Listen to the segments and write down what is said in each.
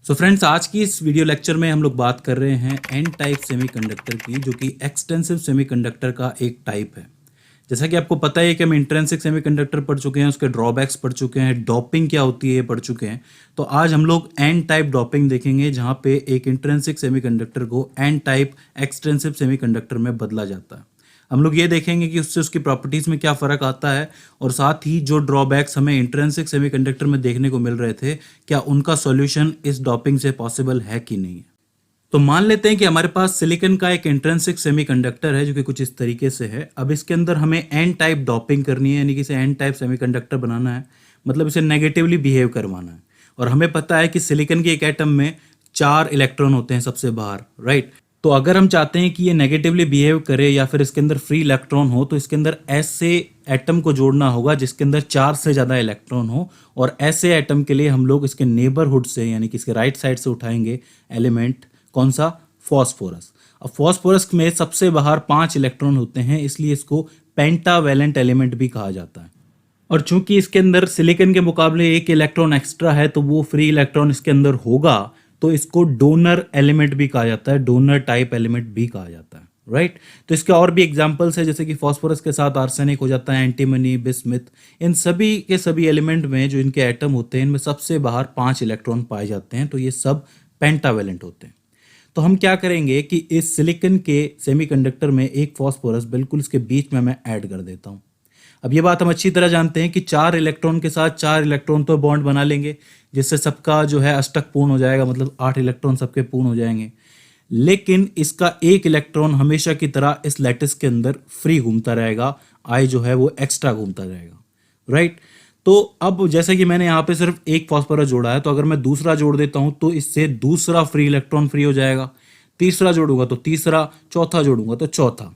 So friends, आज की इस वीडियो लेक्चर में हम लोग बात कर रहे हैं एन टाइप सेमीकंडक्टर की, जो कि एक्सटेंसिव सेमीकंडक्टर का एक टाइप है। जैसा कि आपको पता है कि हम इंट्रिंसिक सेमीकंडक्टर पढ़ चुके हैं, उसके ड्रॉबैक्स पढ़ चुके हैं, डॉपिंग क्या होती है ये पढ़ चुके हैं। तो आज हम लोग एन टाइप डॉपिंग देखेंगे, जहाँ पे एक इंट्रिंसिक सेमीकंडक्टर को एन टाइप एक्सटेंसिव सेमीकंडक्टर में बदला जाता है। हम लोग ये देखेंगे कि उससे उसकी प्रॉपर्टीज़ में क्या फ़र्क आता है, और साथ ही जो ड्रॉबैक्स हमें इंट्रिंसिक सेमीकंडक्टर में देखने को मिल रहे थे, क्या उनका सॉल्यूशन इस डॉपिंग से पॉसिबल है कि नहीं है। तो मान लेते हैं कि हमारे पास सिलिकॉन का एक इंट्रिंसिक सेमीकंडक्टर है, जो कि कुछ इस तरीके से है। अब इसके अंदर हमें एन टाइप डॉपिंग करनी है, यानी कि इसे एन टाइप सेमीकंडक्टर बनाना है, मतलब इसे नेगेटिवली बिहेव करवाना है। और हमें पता है कि सिलिकॉन के एक एटम में 4 इलेक्ट्रॉन होते हैं सबसे बाहर, राइट। तो अगर हम चाहते हैं कि ये नेगेटिवली बिहेव करे या फिर इसके अंदर फ्री इलेक्ट्रॉन हो, तो इसके अंदर ऐसे एटम को जोड़ना होगा जिसके अंदर 4 से ज़्यादा इलेक्ट्रॉन हो। और ऐसे एटम के लिए हम लोग इसके नेबरहुड से, यानी कि इसके राइट साइड से उठाएंगे एलिमेंट, कौन सा, फॉस्फोरस। अब फॉस्फोरस में सबसे बाहर 5 इलेक्ट्रॉन होते हैं, इसलिए इसको पेंटावैलेंट एलिमेंट भी कहा जाता है। और चूंकि इसके अंदर सिलिकॉन के मुकाबले 1 इलेक्ट्रॉन एक्स्ट्रा है, तो वो फ्री इलेक्ट्रॉन इसके अंदर होगा, तो इसको डोनर एलिमेंट भी कहा जाता है, डोनर टाइप एलिमेंट भी कहा जाता है, राइट। तो इसके और भी एग्जांपल्स है, जैसे कि फॉस्फोरस के साथ आर्सेनिक हो जाता है, एंटीमनी, बिस्मिथ। इन सभी के सभी एलिमेंट में जो इनके एटम होते हैं, इनमें सबसे बाहर 5 इलेक्ट्रॉन पाए जाते हैं, तो ये सब पेंटावैलेंट होते हैं। तो हम क्या करेंगे कि इस सिलिकॉन के सेमीकंडक्टर में एक फॉस्फोरस बिल्कुल इसके बीच में मैं ऐड कर देता हूँ। अब ये बात हम अच्छी तरह जानते हैं कि 4 इलेक्ट्रॉन के साथ 4 इलेक्ट्रॉन तो बॉन्ड बना लेंगे, जिससे सबका जो है अष्टक पूर्ण हो जाएगा, मतलब 8 इलेक्ट्रॉन सबके पूर्ण हो जाएंगे। लेकिन इसका 1 इलेक्ट्रॉन हमेशा की तरह इस लैटिस के अंदर फ्री घूमता रहेगा, आई जो है वो एक्स्ट्रा घूमता रहेगा, राइट। तो अब जैसे कि मैंने यहाँ पे सिर्फ एक फॉस्फोरस जोड़ा है, तो अगर मैं दूसरा जोड़ देता हूँ तो इससे दूसरा फ्री इलेक्ट्रॉन फ्री हो जाएगा। तीसरा जोड़ूंगा तो तीसरा, चौथा जोड़ूंगा तो चौथा।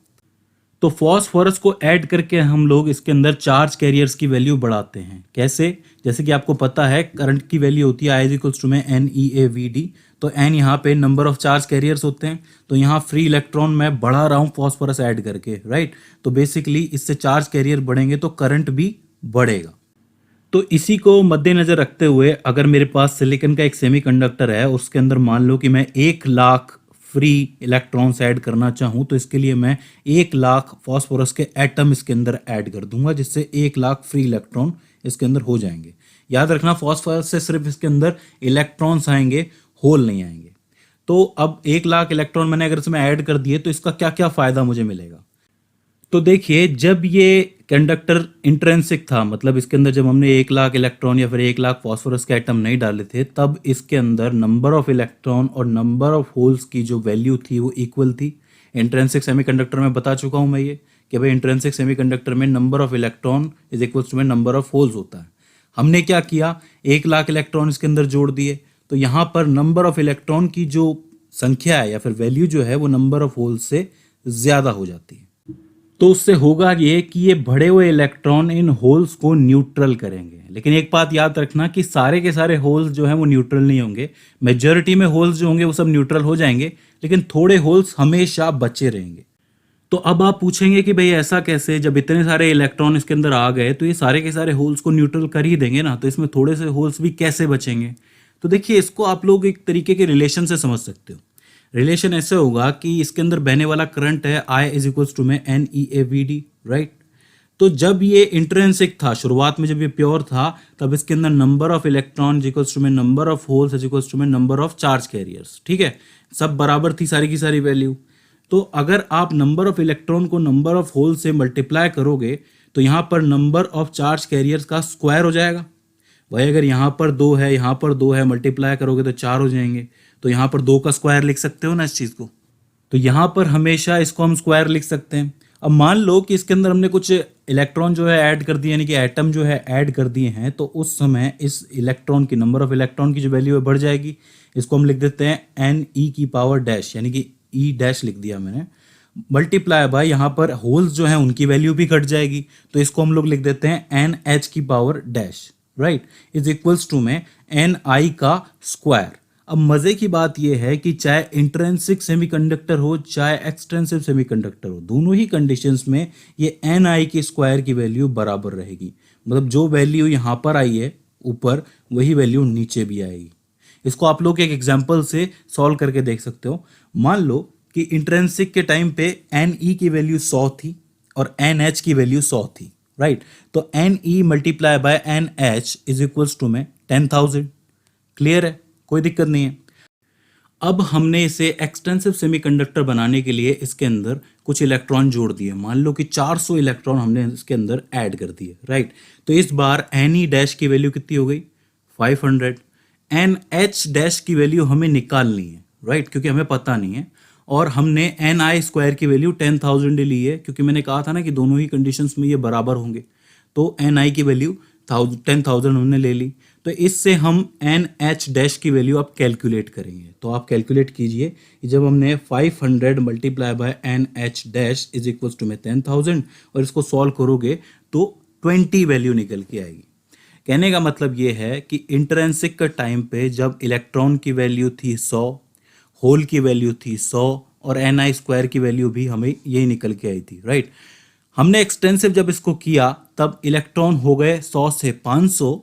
तो फॉस्फोरस को ऐड करके हम लोग इसके अंदर चार्ज कैरियर्स की वैल्यू बढ़ाते हैं। कैसे? जैसे कि आपको पता है करंट की वैल्यू होती है I में NeAVD। तो n यहाँ पे नंबर ऑफ चार्ज कैरियर्स होते हैं, तो यहाँ फ्री इलेक्ट्रॉन मैं बढ़ा रहा हूँ फॉस्फोरस ऐड करके, राइट। तो बेसिकली इससे चार्ज कैरियर बढ़ेंगे तो करंट भी बढ़ेगा। तो इसी को मद्देनजर रखते हुए अगर मेरे पास सिलिकॉन का एक सेमीकंडक्टर है, उसके अंदर मान लो कि मैं 1 लाख फ्री इलेक्ट्रॉन्स ऐड करना चाहूँ, तो इसके लिए मैं 1 लाख फॉस्फोरस के एटम इसके अंदर ऐड कर दूंगा, जिससे 1 लाख फ्री इलेक्ट्रॉन इसके अंदर हो जाएंगे। याद रखना, फॉस्फोरस से सिर्फ इसके अंदर इलेक्ट्रॉन्स आएंगे, होल नहीं आएंगे। तो अब 1 लाख इलेक्ट्रॉन मैंने अगर इसमें ऐड कर दिए, तो इसका क्या क्या फायदा मुझे मिलेगा। तो देखिए, जब ये कंडक्टर इंट्रिंसिक था, मतलब इसके अंदर जब हमने 1 लाख इलेक्ट्रॉन या फिर 1 लाख फॉस्फोरस के एटम नहीं डाले थे, तब इसके अंदर नंबर ऑफ इलेक्ट्रॉन और नंबर ऑफ होल्स की जो वैल्यू थी वो इक्वल थी। इंट्रिंसिक सेमीकंडक्टर में बता चुका हूं मैं ये कि भाई इंट्रिंसिक सेमीकंडक्टर में number of electron is equals to में नंबर ऑफ होल्स होता है। हमने क्या किया, 1 लाख इलेक्ट्रॉन इसके अंदर जोड़ दिए, तो यहाँ पर नंबर ऑफ इलेक्ट्रॉन की जो संख्या है या फिर वैल्यू जो है वो नंबर ऑफ होल्स से ज़्यादा हो जाती है। तो उससे होगा ये कि ये बढ़े हुए इलेक्ट्रॉन इन होल्स को न्यूट्रल करेंगे। लेकिन एक बात याद रखना कि सारे के सारे होल्स जो हैं वो न्यूट्रल नहीं होंगे। मेजॉरिटी में होल्स जो होंगे वो सब न्यूट्रल हो जाएंगे, लेकिन थोड़े होल्स हमेशा बचे रहेंगे। तो अब आप पूछेंगे कि भाई ऐसा कैसे, जब इतने सारे इलेक्ट्रॉन इसके अंदर आ गए तो ये सारे के सारे होल्स को न्यूट्रल कर ही देंगे ना, तो इसमें थोड़े से होल्स भी कैसे बचेंगे। तो देखिए, इसको आप लोग एक तरीके के रिलेशन से समझ सकते हो। रिलेशन ऐसे होगा कि इसके अंदर बहने वाला करंट है I में NeAVD, राइट। तो जब ये इंट्रिंसिक था, शुरुआत में जब ये प्योर था, तब इसके अंदर number of electron equals to में number of holes equals to में नंबर ऑफ चार्ज कैरियर्स, ठीक है। सब बराबर थी सारी की सारी वैल्यू। तो अगर आप नंबर ऑफ इलेक्ट्रॉन को नंबर ऑफ होल से मल्टीप्लाई करोगे, तो यहाँ पर नंबर ऑफ चार्ज कैरियर्स का स्क्वायर हो जाएगा। वही अगर यहाँ पर 2 है, यहाँ पर 2 है, मल्टीप्लाई करोगे तो 4 हो जाएंगे। तो यहाँ पर 2 का स्क्वायर लिख सकते हो ना इस चीज़ को। तो यहाँ पर हमेशा इसको हम स्क्वायर लिख सकते हैं। अब मान लो कि इसके अंदर हमने कुछ इलेक्ट्रॉन जो है ऐड कर दिए, यानी कि एटम जो है ऐड कर दिए हैं, तो उस समय इस इलेक्ट्रॉन की, नंबर ऑफ इलेक्ट्रॉन की जो वैल्यू है बढ़ जाएगी। इसको हम लिख देते हैं NE⁻⁻, यानी कि E' लिख दिया मैंने, मल्टीप्लाई बाय यहाँ पर होल्स जो हैं उनकी वैल्यू भी घट जाएगी, तो इसको हम लोग लिख देते हैं NH⁻⁻, right, is equals to में Ni का स्क्वायर। अब मजे की बात यह है कि चाहे इंट्रिंसिक सेमीकंडक्टर हो चाहे एक्सटेंसिव सेमीकंडक्टर हो, दोनों ही कंडीशंस में ये Ni के स्क्वायर की वैल्यू बराबर रहेगी। मतलब जो वैल्यू यहाँ पर आई है ऊपर, वही वैल्यू नीचे भी आएगी। इसको आप लोग एक एग्जाम्पल से सॉल्व करके देख सकते हो। मान लो कि इंट्रिंसिक के टाइम पे एन ई की वैल्यू 100 थी और एन एच की वैल्यू 100 थी, राइट। तो N E multiply by N H is equals to में 10,000। क्लियर है, कोई दिक्कत नहीं है। अब हमने इसे एक्सटेंसिव सेमीकंडक्टर बनाने के लिए इसके अंदर कुछ इलेक्ट्रॉन जोड़ दिए। मान लो कि 400 इलेक्ट्रॉन हमने इसके अंदर ऐड कर दिए, राइट। तो इस बार एन ई डैश की वैल्यू कितनी हो गई? 500। एन एच डैश की वैल्यू हमें निकालनी है, राइट, क्योंकि हमें पता नहीं है। और हमने एन आई स्क्वायर की वैल्यू 10,000 ली है, क्योंकि मैंने कहा था ना कि दोनों ही कंडीशंस में ये बराबर होंगे। तो एन आई की वैल्यू 10,000 हमने ले ली। तो इससे हम एन एच डैश की वैल्यू आप कैलकुलेट करेंगे। तो आप कैलकुलेट कीजिए कि जब हमने 500 multiply by N H dash is equals to में 10,000 और इसको सॉल्व करोगे तो 20 वैल्यू निकल के आएगी। कहने का मतलब ये है कि इंट्रिंसिक का टाइम पे जब इलेक्ट्रॉन की वैल्यू थी 100, होल की वैल्यू थी 100 और एन आई स्क्वायर की वैल्यू भी हमें यही निकल के आई थी, राइट। हमने एक्सटेंसिव जब इसको किया तब इलेक्ट्रॉन हो गए 100 से 500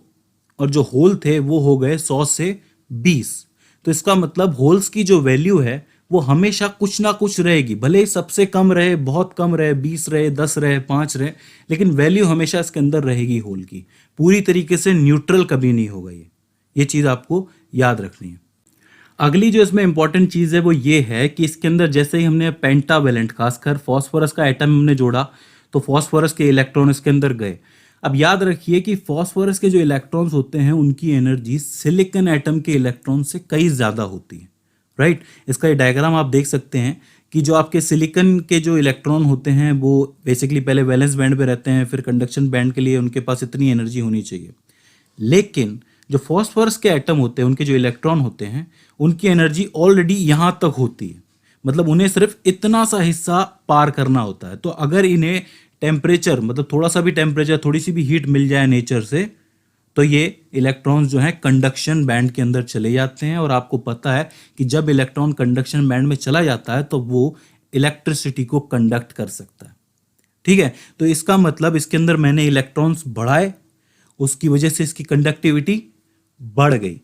और जो होल थे वो हो गए 100 से 20। तो इसका मतलब होल्स की जो वैल्यू है वो हमेशा कुछ ना कुछ रहेगी, भले ही सबसे कम रहे, बहुत कम रहे, 20 रहे, 10 रहे, 5 रहे, लेकिन वैल्यू हमेशा इसके अंदर रहेगी होल की। पूरी तरीके से न्यूट्रल कभी नहीं होगा ये चीज़ आपको याद रखनी है। अगली जो इसमें इंपॉर्टेंट चीज़ है वो ये है कि इसके अंदर जैसे ही हमने पेंटावेलेंट खासकर फॉस्फोरस का एटम हमने जोड़ा तो फॉस्फोरस के इलेक्ट्रॉन इसके अंदर गए। अब याद रखिए कि फॉस्फोरस के जो इलेक्ट्रॉन्स होते हैं उनकी एनर्जी सिलिकॉन एटम के इलेक्ट्रॉन से कई ज़्यादा होती है, राइट। इसका ये डायग्राम आप देख सकते हैं कि जो आपके सिलिकॉन के जो इलेक्ट्रॉन होते हैं वो बेसिकली पहले वैलेंस बैंड पे रहते हैं, फिर कंडक्शन बैंड के लिए उनके पास इतनी एनर्जी होनी चाहिए। लेकिन जो फॉस्फोरस के एटम होते हैं उनके जो इलेक्ट्रॉन होते हैं उनकी एनर्जी ऑलरेडी यहाँ तक होती है, मतलब उन्हें सिर्फ इतना सा हिस्सा पार करना होता है। तो अगर इन्हें टेम्परेचर, मतलब थोड़ा सा भी टेम्परेचर, थोड़ी सी भी हीट मिल जाए नेचर से, तो ये इलेक्ट्रॉन्स जो हैं कंडक्शन बैंड के अंदर चले जाते हैं। और आपको पता है कि जब इलेक्ट्रॉन कंडक्शन बैंड में चला जाता है तो वो इलेक्ट्रिसिटी को कंडक्ट कर सकता है, ठीक है। तो इसका मतलब इसके अंदर मैंने इलेक्ट्रॉन्स बढ़ाए, उसकी वजह से इसकी कंडक्टिविटी बढ़ गई,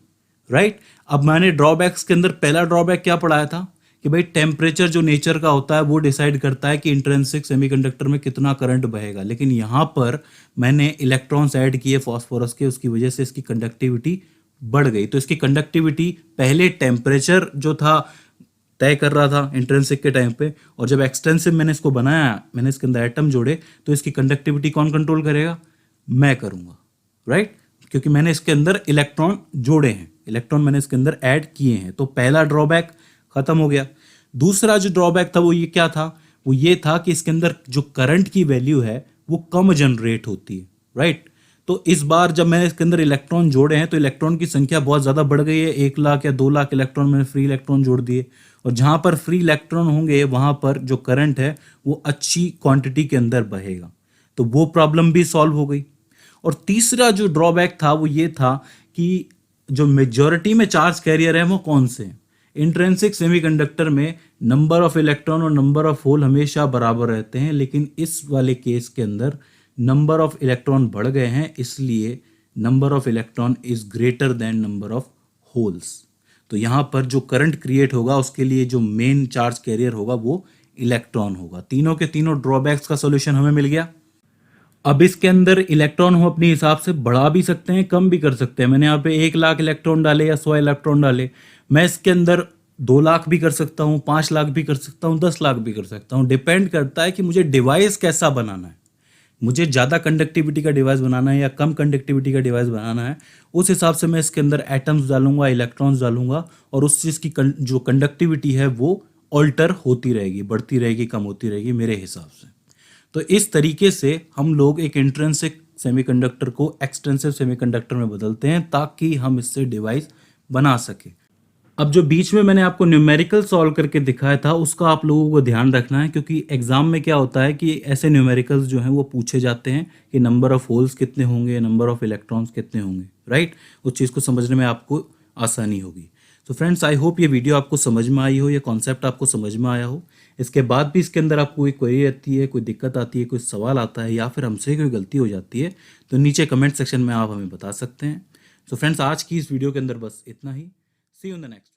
राइट। अब मैंने ड्रॉबैक्स के अंदर पहला ड्रॉबैक क्या पढ़ाया था कि भाई टेम्परेचर जो नेचर का होता है वो डिसाइड करता है कि इंट्रिंसिक सेमीकंडक्टर में कितना करंट बहेगा। लेकिन यहाँ पर मैंने इलेक्ट्रॉन्स ऐड किए फॉस्फोरस के, उसकी वजह से इसकी कंडक्टिविटी बढ़ गई। तो इसकी कंडक्टिविटी पहले टेम्परेचर जो था तय कर रहा था इंट्रिंसिक के टाइम पे, और जब एक्सटेंसिव मैंने इसको बनाया, मैंने इसके अंदर एटम जोड़े, तो इसकी कंडक्टिविटी कौन कंट्रोल करेगा? मैं करूँगा, राइट, क्योंकि मैंने इसके अंदर इलेक्ट्रॉन जोड़े हैं, इलेक्ट्रॉन मैंने इसके अंदर ऐड किए हैं। तो पहला ड्रॉबैक खत्म हो गया। दूसरा जो ड्रॉबैक था वो ये क्या था? वो ये था कि इसके अंदर जो करंट की वैल्यू है वो कम जनरेट होती है, राइट। तो इस बार जब मैंने इसके अंदर इलेक्ट्रॉन जोड़े हैं तो इलेक्ट्रॉन की संख्या बहुत ज़्यादा बढ़ गई है। 1 लाख या 2 लाख इलेक्ट्रॉन मैंने फ्री इलेक्ट्रॉन जोड़ दिए, और जहाँ पर फ्री इलेक्ट्रॉन होंगे वहाँ पर जो करंट है वो अच्छी क्वांटिटी के अंदर बहेगा। तो वो प्रॉब्लम भी सॉल्व हो गई। और तीसरा जो ड्रॉबैक था वो ये था कि जो मेजॉरिटी में चार्ज कैरियर है वो कौन से हैं? इंट्रिंसिक सेमीकंडक्टर में नंबर ऑफ इलेक्ट्रॉन और नंबर ऑफ होल हमेशा बराबर रहते हैं, लेकिन इस वाले केस के अंदर नंबर ऑफ इलेक्ट्रॉन बढ़ गए हैं, इसलिए number of electron is greater than number of holes. तो यहाँ पर जो करंट क्रिएट होगा उसके लिए जो मेन चार्ज कैरियर होगा वो इलेक्ट्रॉन होगा। तीनों के तीनों ड्रॉबैक्स का सोल्यूशन हमें मिल गया। अब इसके अंदर इलेक्ट्रॉन हम अपने हिसाब से बढ़ा भी सकते हैं, कम भी कर सकते हैं। मैंने यहाँ पे 1 लाख इलेक्ट्रॉन डाले या 100 इलेक्ट्रॉन डाले, मैं इसके अंदर 2 लाख भी कर सकता हूँ, 5 लाख भी कर सकता हूँ, 10 लाख भी कर सकता हूँ। डिपेंड करता है कि मुझे डिवाइस कैसा बनाना है, मुझे ज़्यादा कंडक्टिविटी का डिवाइस बनाना है या कम कंडक्टिविटी का डिवाइस बनाना है। उस हिसाब से मैं इसके अंदर एटम्स डालूंगा, इलेक्ट्रॉन्स डालूंगा, और उस चीज़ की जो कंडक्टिविटी है वो ऑल्टर होती रहेगी, बढ़ती रहेगी, कम होती रहेगी मेरे हिसाब से। तो इस तरीके से हम लोग एक इंट्रिंसिक सेमीकंडक्टर को एक्सटेंसिव सेमीकंडक्टर में बदलते हैं ताकि हम इससे डिवाइस बना सकें। अब जो बीच में मैंने आपको न्यूमेरिकल सॉल्व करके दिखाया था उसका आप लोगों को ध्यान रखना है, क्योंकि एग्जाम में क्या होता है कि ऐसे न्यूमेरिकल्स जो हैं वो पूछे जाते हैं कि नंबर ऑफ होल्स कितने होंगे, नंबर ऑफ इलेक्ट्रॉन्स कितने होंगे, राइट। उस चीज़ को समझने में आपको आसानी होगी। तो फ्रेंड्स, आई होप ये वीडियो आपको समझ में आई हो, ये कॉन्सेप्ट आपको समझ में आया हो। इसके बाद भी इसके अंदर आपको कोई क्वेरी आती है, कोई दिक्कत आती है, कोई सवाल आता है, या फिर हमसे कोई गलती हो जाती है, तो नीचे कमेंट सेक्शन में आप हमें बता सकते हैं। तो फ्रेंड्स, आज की इस वीडियो के अंदर बस इतना ही। सी यू इन द नेक्स्ट।